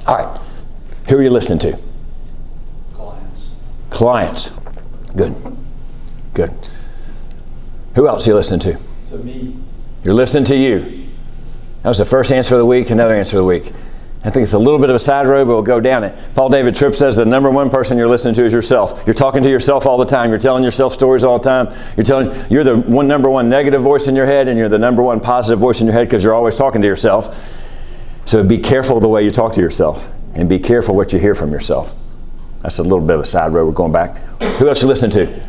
All right. Who are you listening to? Clients. Good. Good. Who else are you listening to? To me. You're listening to you. That was the first answer of the week, another answer of the week. I think it's a little bit of a side road, but we'll go down it. Paul David Tripp says the number one person you're listening to is yourself. You're talking to yourself all the time. You're telling yourself stories all the time. You're the number one negative voice in your head, and you're the number one positive voice in your head because you're always talking to yourself. So be careful the way you talk to yourself, and be careful what you hear from yourself. That's a little bit of a side road. We're going back. Who else you listening to?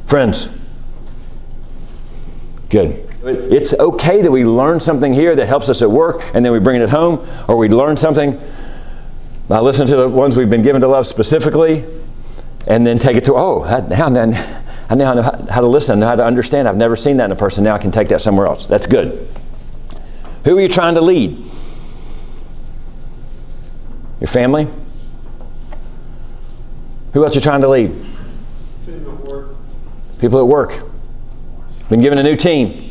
Friends. Good. It's okay that we learn something here that helps us at work, and then we bring it home, or we learn something by listening to the ones we've been given to love specifically, and then take it to, now I know how to listen, I know how to understand. I've never seen that in a person. Now I can take that somewhere else. That's good. Who are you trying to lead? Your family? Who else are you trying to lead? Team at work. People at work. Been given a new team.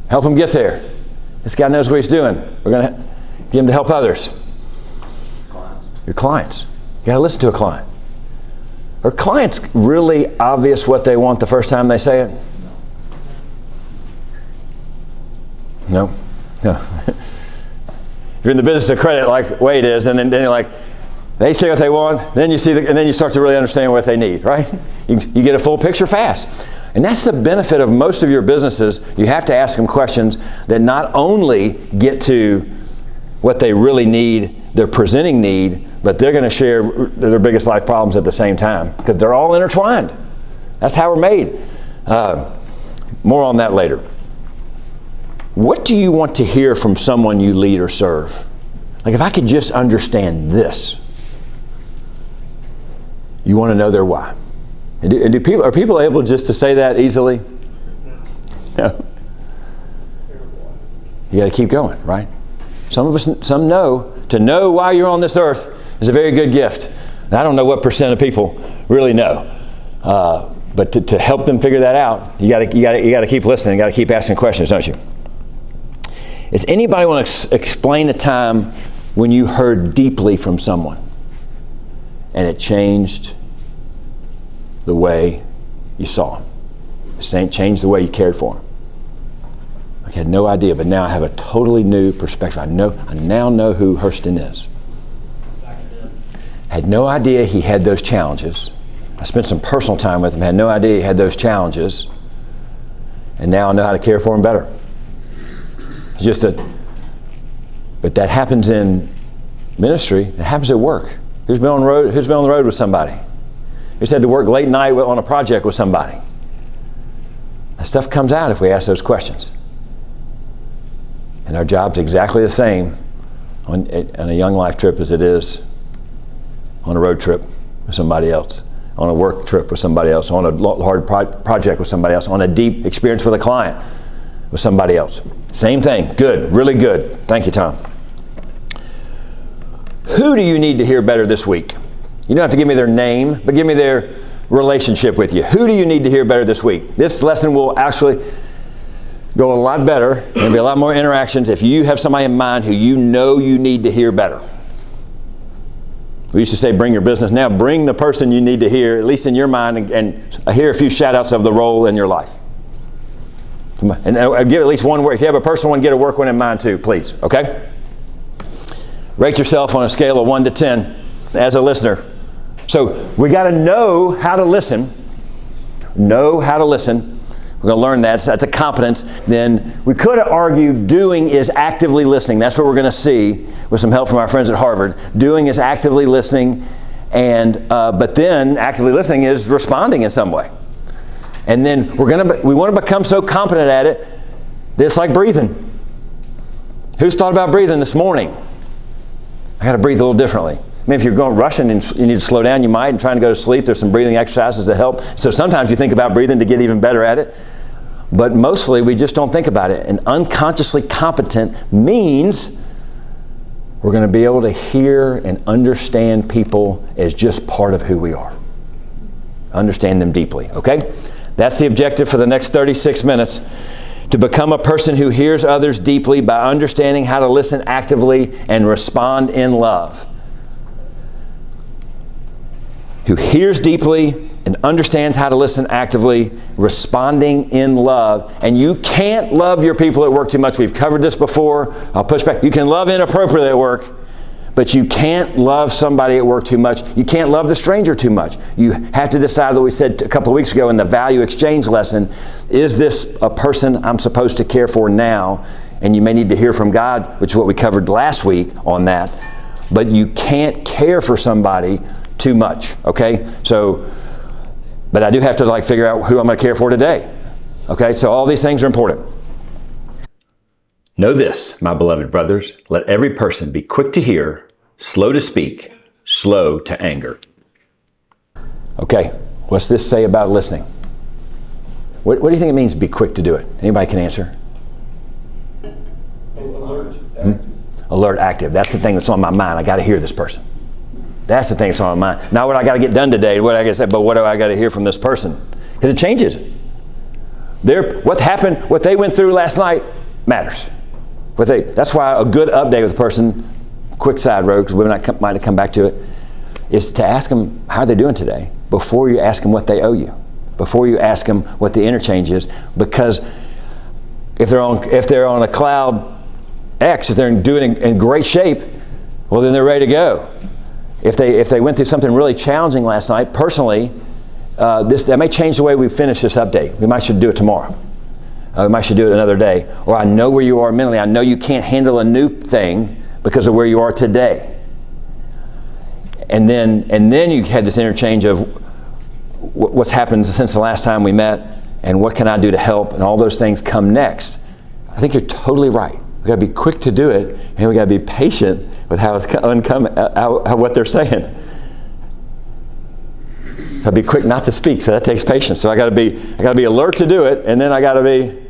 Help them get there. This guy knows what he's doing. We're going to get him to help others. Clients. Your clients. You got to listen to a client. Are clients really obvious what they want the first time they say it? No. You're in the business of credit like Wade is, and then you're like, they say what they want, then you see, and then you start to really understand what they need, right? You get a full picture fast. And that's the benefit of most of your businesses. You have to ask them questions that not only get to what they really need, their presenting need, but they're going to share their biggest life problems at the same time because they're all intertwined. That's how we're made. More on that later. What do you want to hear from someone you lead or serve? Like, if I could just understand this, you want to know their why. And are people able just to say that easily? No. You got to keep going, right? Some know. To know why you're on this earth is a very good gift. And I don't know what percent of people really know. But to help them figure that out, you got to keep listening. You got to keep asking questions, don't you? Does anybody want to explain a time when you heard deeply from someone and it changed the way you saw them? It changed the way you cared for them. I had no idea, but now I have a totally new perspective. I now know who Hurston is. Had no idea he had those challenges. I spent some personal time with him, had no idea he had those challenges, and now I know how to care for him better. It's but that happens in ministry. It happens at work. Who's been on the road with somebody? Who's had to work late night on a project with somebody? That stuff comes out if we ask those questions. And our job's exactly the same on a young life trip as it is on a road trip with somebody else, on a work trip with somebody else, on a hard project with somebody else, on a deep experience with a client with somebody else. Same thing. Good. Really good. Thank you, Tom. Who do you need to hear better this week? You don't have to give me their name, but give me their relationship with you. Who do you need to hear better this week? This lesson will actually go a lot better. There'll be a lot more interactions if you have somebody in mind who you know you need to hear better. We used to say bring your business. Now bring the person you need to hear, at least in your mind, and hear a few shout-outs of the role in your life. And give at least one word. If you have a personal one, get a work one in mind too, please. Okay? Rate yourself on a scale of 1 to 10 as a listener. So we got to know how to listen. Know how to listen. We're going to learn that. So that's a competence. Then we could argue doing is actively listening. That's what we're going to see with some help from our friends at Harvard. Doing is actively listening, but then actively listening is responding in some way. And then we want to become so competent at it that it's like breathing. Who's thought about breathing this morning? I got to breathe a little differently. I mean, if you're going rushing and you need to slow down, you might, and trying to go to sleep, there's some breathing exercises that help. So sometimes you think about breathing to get even better at it. But mostly we just don't think about it. And unconsciously competent means we're going to be able to hear and understand people as just part of who we are. Understand them deeply, okay? That's the objective for the next 36 minutes. to become a person who hears others deeply by understanding how to listen actively and respond in love. Who hears deeply and understands how to listen actively, responding in love. And you can't love your people at work too much. We've covered this before. I'll push back. You can love inappropriately at work, but you can't love somebody at work too much. You can't love the stranger too much. You have to decide, what we said a couple of weeks ago in the value exchange lesson, is this a person I'm supposed to care for now? And you may need to hear from God, which is what we covered last week on that. But you can't care for somebody too much, okay? So, but I do have to figure out who I'm going to care for today. Okay, so all these things are important. Know this, my beloved brothers, let every person be quick to hear, slow to speak, slow to anger. Okay, what's this say about listening? What do you think it means to be quick to do it? Anybody can answer? Alert. Alert, active. That's the thing that's on my mind. I got to hear this person. That's the thing that's on my mind. Not what I got to get done today, what I got to say, but what do I got to hear from this person? Because it changes. What happened, what they went through last night matters. That's why a good update with a person, quick side road, because we might come back to it, is to ask them how they're doing today before you ask them what they owe you, before you ask them what the interchange is. Because if they're on a cloud X, if they're doing in great shape, well, then they're ready to go. If they went through something really challenging last night, personally, that may change the way we finish this update. We might should do it tomorrow. We might should do it another day. Or I know where you are mentally. I know you can't handle a new thing because of where you are today. And then you had this interchange of what's happened since the last time we met and what can I do to help, and all those things come next. I think you're totally right. We've got to be quick to do it, and we've got to be patient with how it's what they're saying. So I'll be quick not to speak, so that takes patience. So I got to be alert to do it, and then I got to be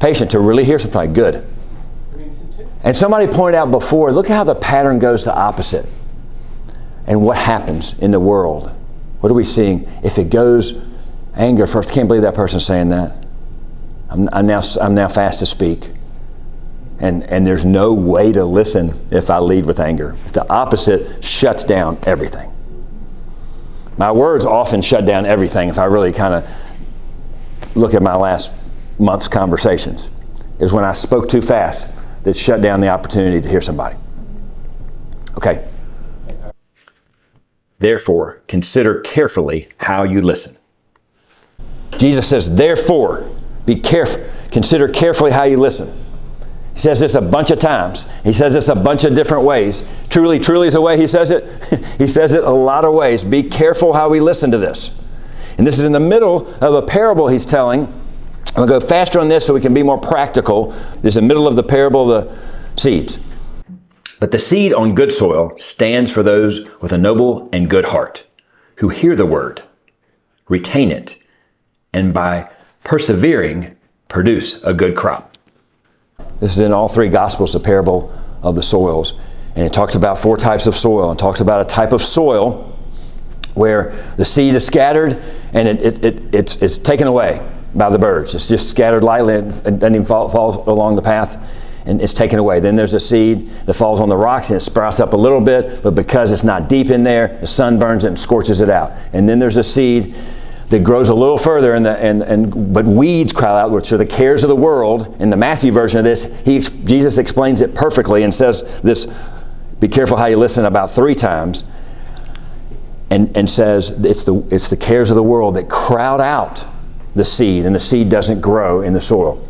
patient to really hear something good. And somebody pointed out before, look how the pattern goes the opposite. And what happens in the world? What are we seeing? If it goes anger first, can't believe that person's saying that. I'm now fast to speak. And there's no way to listen if I lead with anger. The opposite shuts down everything. My words often shut down everything if I really kind of look at my last month's conversations. Is when I spoke too fast that shut down the opportunity to hear somebody. Okay. Therefore, consider carefully how you listen. Jesus says, therefore, be careful. Consider carefully how you listen. He says this a bunch of times. He says this a bunch of different ways. Truly, truly is the way he says it. He says it a lot of ways. Be careful how we listen to this. And this is in the middle of a parable he's telling. I'm going to go faster on this so we can be more practical. This is the middle of the parable of the seeds. But the seed on good soil stands for those with a noble and good heart, who hear the word, retain it, and by persevering, produce a good crop. This is in all three Gospels, the parable of the soils. And it talks about 4 types of soil, and talks about a type of soil where the seed is scattered and it's taken away by the birds. It's just scattered lightly and doesn't even falls along the path, and it's taken away. Then there's a seed that falls on the rocks and it sprouts up a little bit, but because it's not deep in there, the sun burns it and scorches it out. And then there's a seed that grows a little further, but weeds cry out, which are the cares of the world. In the Matthew version of this, Jesus explains it perfectly and says this, be careful how you listen, about 3 times, and says it's the cares of the world that crowd out the seed, and the seed doesn't grow in the soil.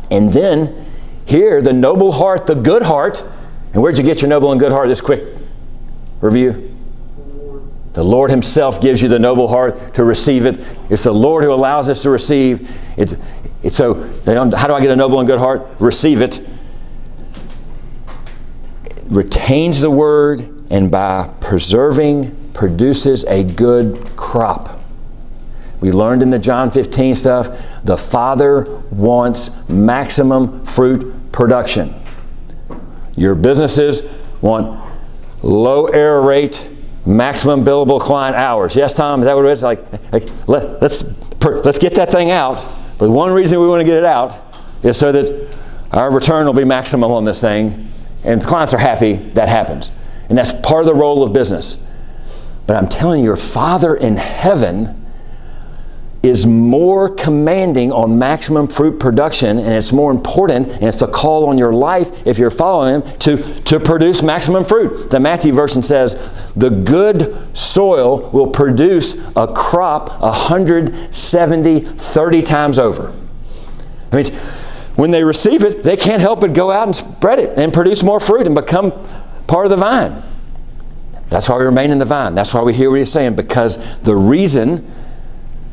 And then here, the noble heart, the good heart. And where'd you get your noble and good heart? This quick review. The Lord himself gives you the noble heart to receive it. It's the Lord who allows us to receive. So how do I get a noble and good heart? Receive it. Retains the word, and by preserving produces a good crop. We learned in the John 15 stuff, the Father wants maximum fruit production. Your businesses want low error rate, maximum billable client hours. Yes, Tom, is that what it is? Let's get that thing out. But one reason we want to get it out is so that our return will be maximum on this thing, and if clients are happy, that happens. And that's part of the role of business. But I'm telling you, your Father in heaven is more commanding on maximum fruit production, and it's more important, and it's a call on your life, if you're following Him, to produce maximum fruit. The Matthew version says, the good soil will produce a crop 170, 30 times over. That means when they receive it, they can't help but go out and spread it and produce more fruit and become part of the vine. That's why we remain in the vine. That's why we hear what He's saying, because the reason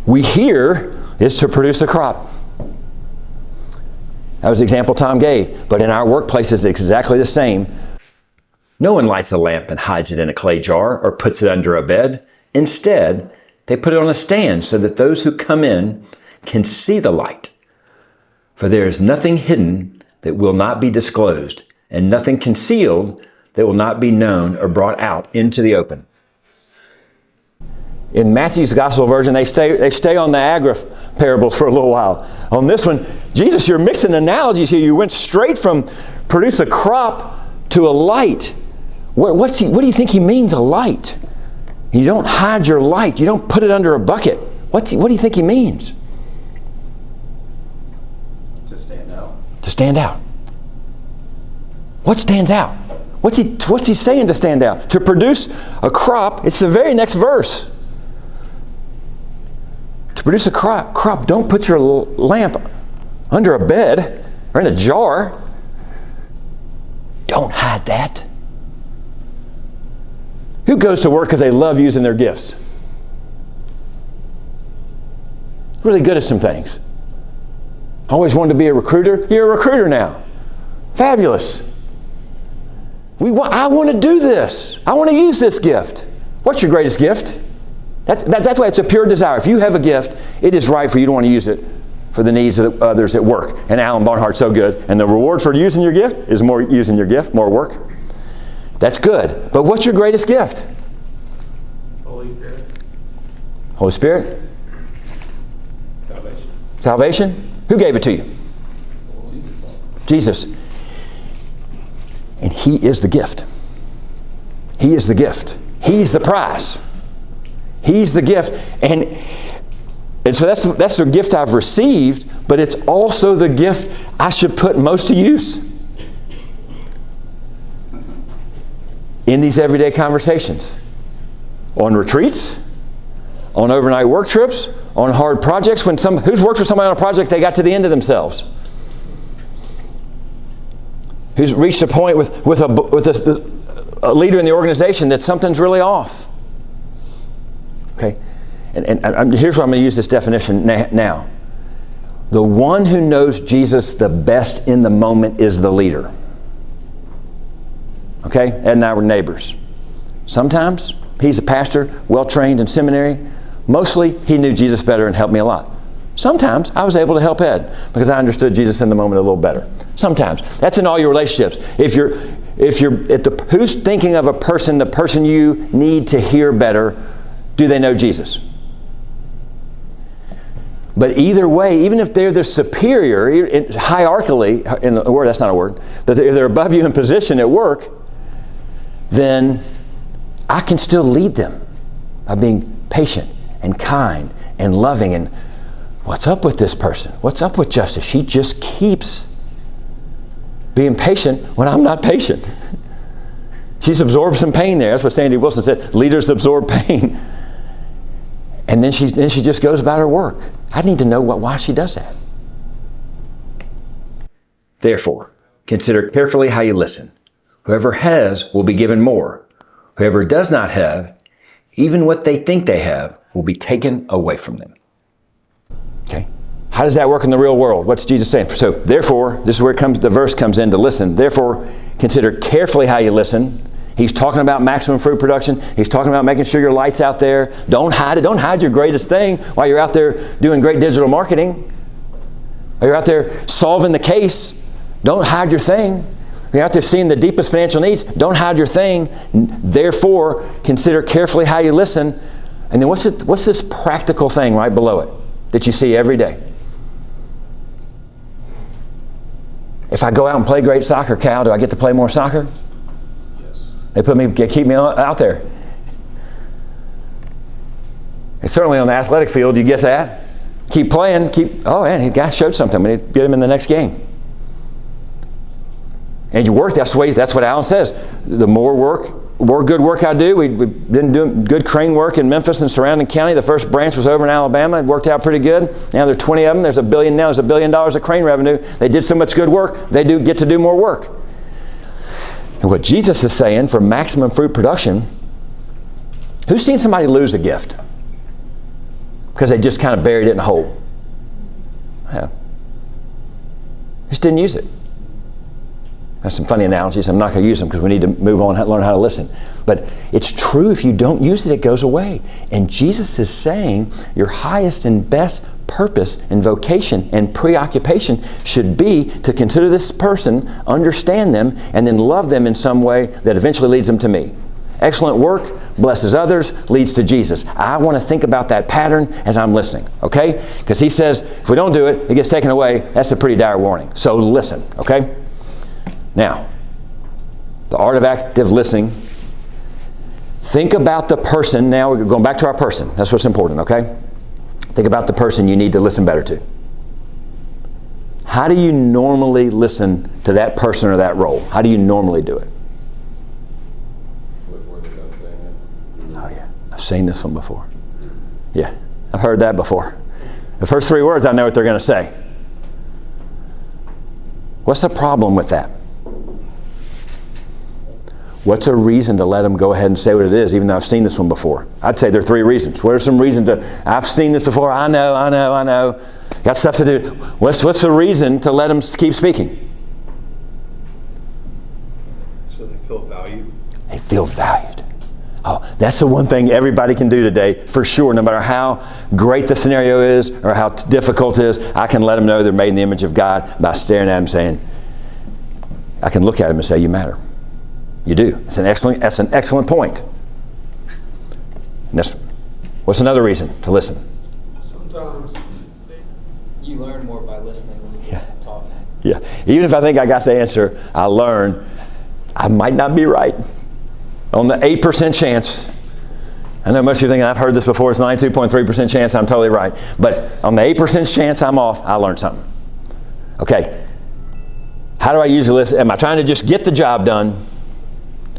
we hear is to produce a crop. That was the example Tom gave. But in our workplace, it's exactly the same. No one lights a lamp and hides it in a clay jar or puts it under a bed. Instead, they put it on a stand so that those who come in can see the light. For there is nothing hidden that will not be disclosed, and nothing concealed that will not be known or brought out into the open. In Matthew's gospel version, they stay on the agri parables for a little while. On this one, Jesus, you're mixing analogies here. You went straight from produce a crop to a light. What do you think He means, a light? You don't hide your light. You don't put it under a bucket. What do you think He means? To stand out. To stand out. What stands out? What's he saying to stand out? To produce a crop, it's the very next verse. To produce a crop, don't put your lamp under a bed or in a jar. Don't hide that. Who goes to work because they love using their gifts? Really good at some things. Always wanted to be a recruiter. You're a recruiter now. Fabulous. I want to do this. I want to use this gift. What's your greatest gift? That's why it's a pure desire. If you have a gift, it is right for you to want to use it for the needs of others at work. And Alan Barnhart's so good. And the reward for using your gift is more using your gift, more work. That's good. But what's your greatest gift? Holy Spirit. Holy Spirit? Salvation. Salvation? Who gave it to you? Jesus. Jesus. And He is the gift. He is the gift. He's the prize. He's the gift. And so that's the gift I've received, but it's also the gift I should put most to use in these everyday conversations. On retreats, on overnight work trips, on hard projects. Who's worked with somebody on a project they got to the end of themselves? Who's reached a point with a leader in the organization that something's really off? Okay, and here's where I'm going to use this definition now. The one who knows Jesus the best in the moment is the leader. Okay, Ed and I were neighbors. Sometimes he's a pastor, well-trained in seminary. Mostly he knew Jesus better and helped me a lot. Sometimes I was able to help Ed because I understood Jesus in the moment a little better. Sometimes. That's in all your relationships. If you're who's thinking of a person, the person you need to hear better, do they know Jesus? But either way, even if they're the superior, hierarchically, in a word, that's not a word, that if they're above you in position at work, then I can still lead them by being patient and kind and loving. And what's up with this person? What's up with Justice? She just keeps being patient when I'm not patient. She's absorbed some pain there. That's what Sandy Wilson said. Leaders absorb pain. And then she just goes about her work. I need to know why she does that. Therefore, consider carefully how you listen. Whoever has will be given more. Whoever does not have, even what they think they have, will be taken away from them. Okay? How does that work in the real world? What's Jesus saying? So, therefore, this is where the verse comes in to listen. Therefore, consider carefully how you listen. He's talking about maximum fruit production. He's talking about making sure your light's out there. Don't hide it. Don't hide your greatest thing while you're out there doing great digital marketing. While you're out there solving the case. Don't hide your thing. You're out there seeing the deepest financial needs. Don't hide your thing. Therefore, consider carefully how you listen. And then what's this practical thing right below it that you see every day? If I go out and play great soccer, Cal, do I get to play more soccer? Yes. They keep me out there. And certainly on the athletic field, you get that. Keep playing, oh man, the guy showed something. We need to get him in the next game. And you work, that's what Alan says. The more good work I do, we've been doing good crane work in Memphis and surrounding county. The first branch was over in Alabama. It worked out pretty good. Now there are 20 of them. There's $1 billion of crane revenue. They did so much good work, they do get to do more work. And what Jesus is saying for maximum fruit production, who's seen somebody lose a gift? Because they just kind of buried it in a hole. Yeah. Just didn't use it. That's some funny analogies. I'm not going to use them because we need to move on and learn how to listen. But it's true, if you don't use it, it goes away. And Jesus is saying your highest and best purpose and vocation and preoccupation should be to consider this person, understand them, and then love them in some way that eventually leads them to me. Excellent work blesses others, leads to Jesus. I want to think about that pattern as I'm listening, okay? Because he says if we don't do it, it gets taken away. That's a pretty dire warning. So listen, okay? Now, the art of active listening. Think about the person. Now we're going back to our person. That's what's important, okay? Think about the person you need to listen better to. How do you normally listen to that person or that role? How do you normally do it? Before they're done saying it. Oh yeah, I've seen this one before. Yeah, I've heard that before. The first 3 words, I know what they're going to say. What's the problem with that? What's a reason to let them go ahead and say what it is, even though I've seen this one before? I'd say there are 3 reasons. What are some reasons I've seen this before, I know. Got stuff to do. What's the reason to let them keep speaking? So they feel valued. They feel valued. Oh, that's the one thing everybody can do today, for sure. No matter how great the scenario is or how difficult it is, I can let them know they're made in the image of God by staring at them saying, I can look at them and say, you matter. You do. That's an excellent point. What's another reason to listen? Sometimes you learn more by listening than talking. Yeah. Even if I think I got the answer, I learn I might not be right. On the 8% chance, I know most of you think I've heard this before, it's 92.3% chance I'm totally right. But on the 8% chance I'm off, I learned something. Okay. How do I usually listen? Am I trying to just get the job done?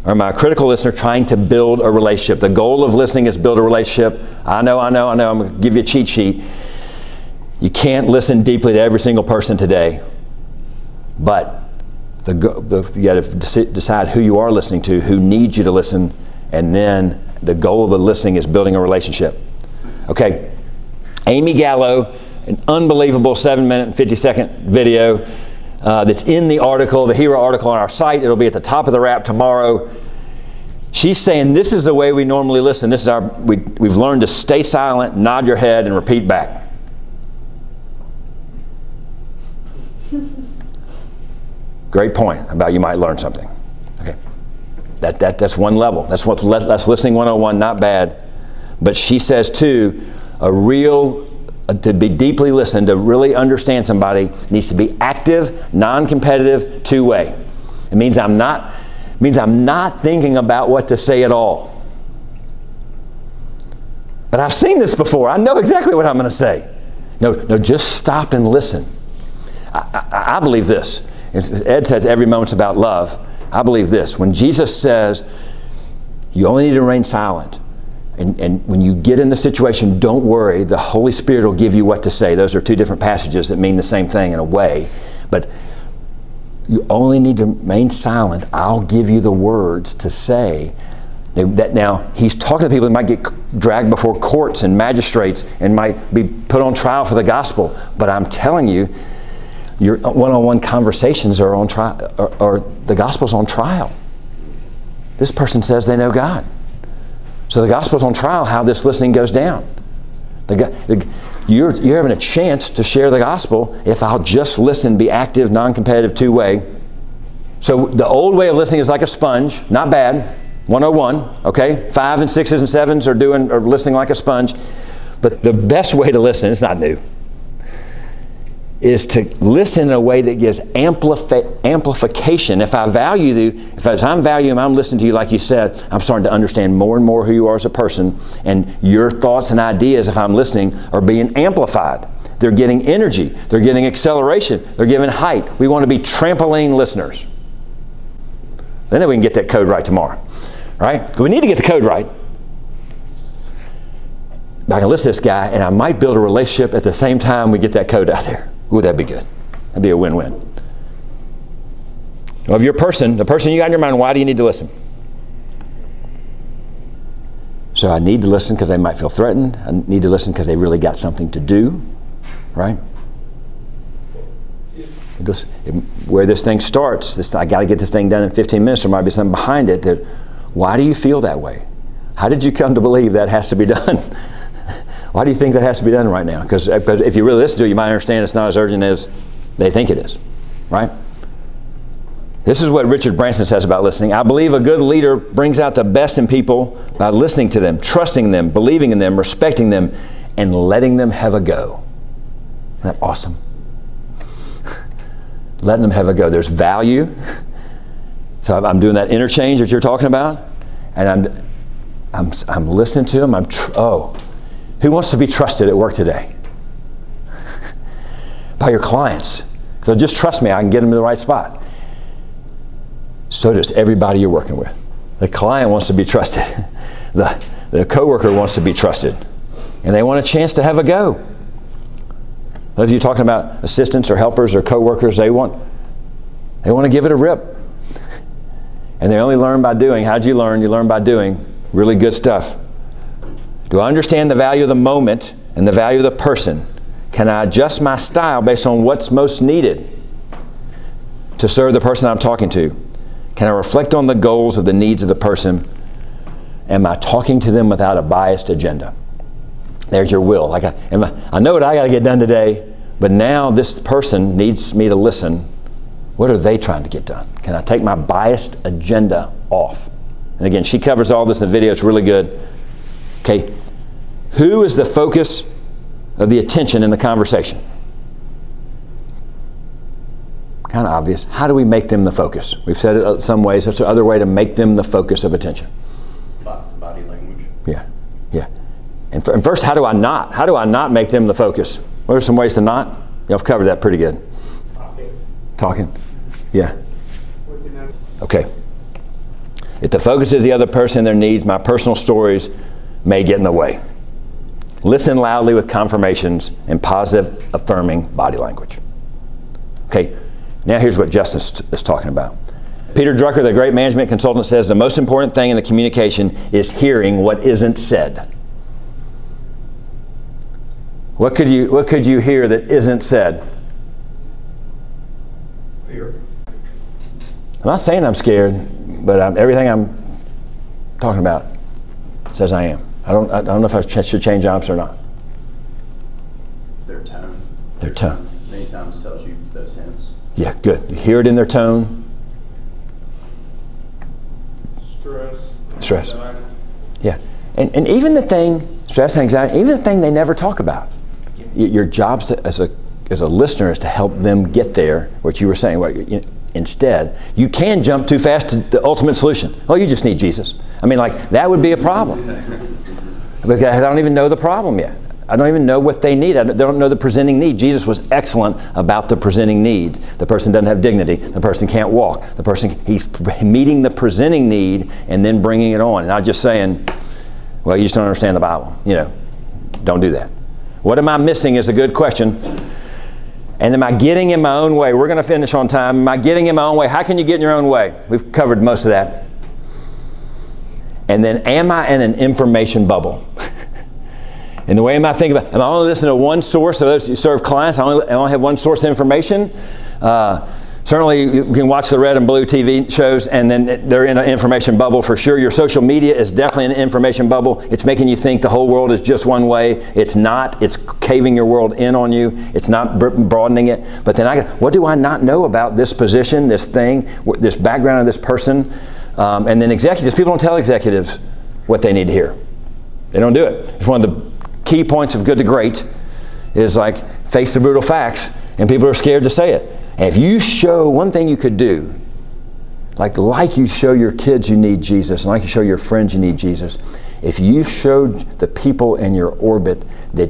Or am I a critical listener trying to build a relationship? The goal of listening is build a relationship. I know. I'm going to give you a cheat sheet. You can't listen deeply to every single person today. But you got to decide who you are listening to, who needs you to listen, and then the goal of the listening is building a relationship. Okay. Amy Gallo, an unbelievable 7-minute and 50-second video that's in the article, the Hero article on our site. It'll be at the top of the wrap tomorrow. She's saying this is the way we normally listen. This is we've learned to stay silent, nod your head, and repeat back. Great point about you might learn something. Okay, that's one level. That's listening 101. Not bad, but she says too, to be deeply listened, to really understand somebody, needs to be active, non-competitive, two-way. It means I'm not thinking about what to say at all. But I've seen this before. I know exactly what I'm going to say. No, just stop and listen. I believe this. Ed says every moment's about love. I believe this. When Jesus says you only need to remain silent, and when you get in the situation, don't worry, the Holy Spirit will give you what to say. Those are 2 different passages that mean the same thing in a way. But you only need to remain silent. I'll give you the words to say. Now, he's talking to people that might get dragged before courts and magistrates and might be put on trial for the gospel. But I'm telling you, your one-on-one conversations are on trial, or the gospel's on trial. This person says they know God. So the gospel's on trial, how this listening goes down. You're having a chance to share the gospel if I'll just listen, be active, non-competitive, two-way. So the old way of listening is like a sponge. Not bad. 101, okay? 5 and 6s and 7s are listening like a sponge. But the best way to listen, it's not new, is to listen in a way that gives amplification. If I value you, if I'm valuing, I'm listening to you like you said, I'm starting to understand more and more who you are as a person, and your thoughts and ideas, if I'm listening, are being amplified. They're getting energy. They're getting acceleration. They're giving height. We want to be trampoline listeners. Then we can get that code right tomorrow, right? We need to get the code right. But I can listen to this guy, and I might build a relationship at the same time we get that code out there. Ooh, that'd be good. That'd be a win-win. Well, if you're the person you got in your mind, why do you need to listen? So I need to listen because they might feel threatened. I need to listen because they really got something to do, right? Where this thing starts, I got to get this thing done in 15 minutes. There might be something behind it that, why do you feel that way? How did you come to believe that has to be done? Why do you think that has to be done right now? Because if you really listen to it, you might understand it's not as urgent as they think it is, right? This is what Richard Branson says about listening. I believe a good leader brings out the best in people by listening to them, trusting them, believing in them, respecting them, and letting them have a go. Isn't that awesome? Letting them have a go. There's value. So I'm doing that interchange that you're talking about, and I'm listening to them. Who wants to be trusted at work today? By your clients. If they'll just trust me, I can get them to the right spot. So does everybody you're working with. The client wants to be trusted. The coworker wants to be trusted. And they want a chance to have a go. Whether you're talking about assistants or helpers or coworkers, they want to give it a rip. And they only learn by doing. How'd you learn? You learn by doing really good stuff. Do I understand the value of the moment and the value of the person? Can I adjust my style based on what's most needed to serve the person I'm talking to? Can I reflect on the goals of the needs of the person? Am I talking to them without a biased agenda? There's your will. I know what I got to get done today, but now this person needs me to listen. What are they trying to get done? Can I take my biased agenda off? And again, she covers all this in the video. It's really good. Okay, who is the focus of the attention in the conversation? Kind of obvious. How do we make them the focus? We've said it some ways. That's another way to make them the focus of attention. Body language. Yeah. And first, how do I not make them the focus? What are some ways to not? Y'all have covered that pretty good. Talking. Yeah. Okay. If the focus is the other person and their needs, my personal stories may get in the way. Listen loudly with confirmations and positive, affirming body language. Okay, now here's what Justice is talking about. Peter Drucker, the great management consultant, says the most important thing in the communication is hearing what isn't said. What could you hear that isn't said? Fear. I'm not saying I'm scared, but everything I'm talking about says I am. I don't know if I should change jobs or not. Their tone. Their tone. Many times tells you those hints. Yeah, good. You hear it in their tone. Stress. Anxiety. Yeah. And even the thing, stress and anxiety, even the thing they never talk about. Your job as a listener is to help them get there, what you were saying. Instead, you can jump too fast to the ultimate solution. Oh, you just need Jesus. I mean, that would be a problem. Because I don't even know the problem yet. I don't even know what they need. They don't know the presenting need. Jesus was excellent about the presenting need. The person doesn't have dignity. The person can't walk. He's meeting the presenting need and then bringing it on. And not just saying, well, you just don't understand the Bible. Don't do that. What am I missing is a good question. And am I getting in my own way? We're going to finish on time. Am I getting in my own way? How can you get in your own way? We've covered most of that. And then, am I in an information bubble? And the way am I thinking about, am I only listening to one source? So those you serve clients, I only have one source of information. Certainly, you can watch the red and blue TV shows, and then they're in an information bubble for sure. Your social media is definitely an information bubble. It's making you think the whole world is just one way. It's not. It's caving your world in on you. It's not broadening it. But then what do I not know about this position, this thing, this background of this person? And then executives, people don't tell executives what they need to hear. They don't do it. It's one of the key points of good to great is face the brutal facts And people are scared to say it. And if you show, one thing you could do, like you show your kids you need Jesus, and like you show your friends you need Jesus, if you showed the people in your orbit that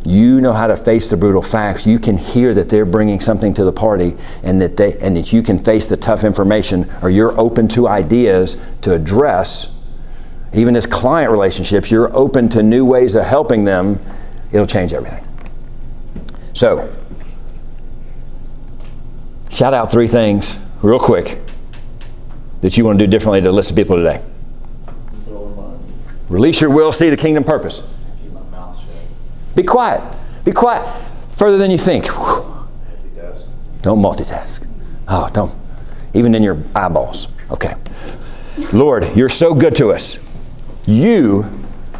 you know how to face the brutal facts, you can hear that they're bringing something to the party, and that you can face the tough information, or you're open to ideas to address, even as client relationships, you're open to new ways of helping them, it'll change everything. So, shout out 3 things real quick that you want to do differently to list of people today. Release your will, see the kingdom purpose. Keep my mouth shut. Be quiet. Be quiet. Further than you think. Multitask. Don't multitask. Oh, don't. Even in your eyeballs. Okay. Lord, you're so good to us. You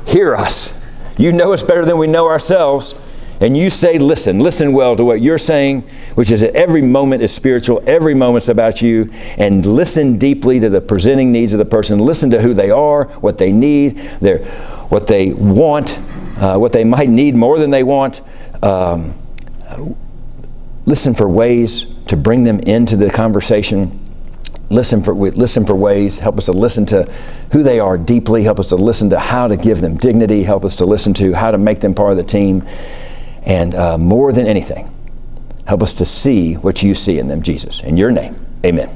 hear us. You know us better than we know ourselves. And you say, listen well to what you're saying, which is that every moment is spiritual, every moment's about you, and listen deeply to the presenting needs of the person. Listen to who they are, what they need, what they want, what they might need more than they want. Listen for ways to bring them into the conversation. Listen for ways. Help us to listen to who they are deeply. Help us to listen to how to give them dignity. Help us to listen to how to make them part of the team. And more than anything, help us to see what you see in them, Jesus. In your name, amen.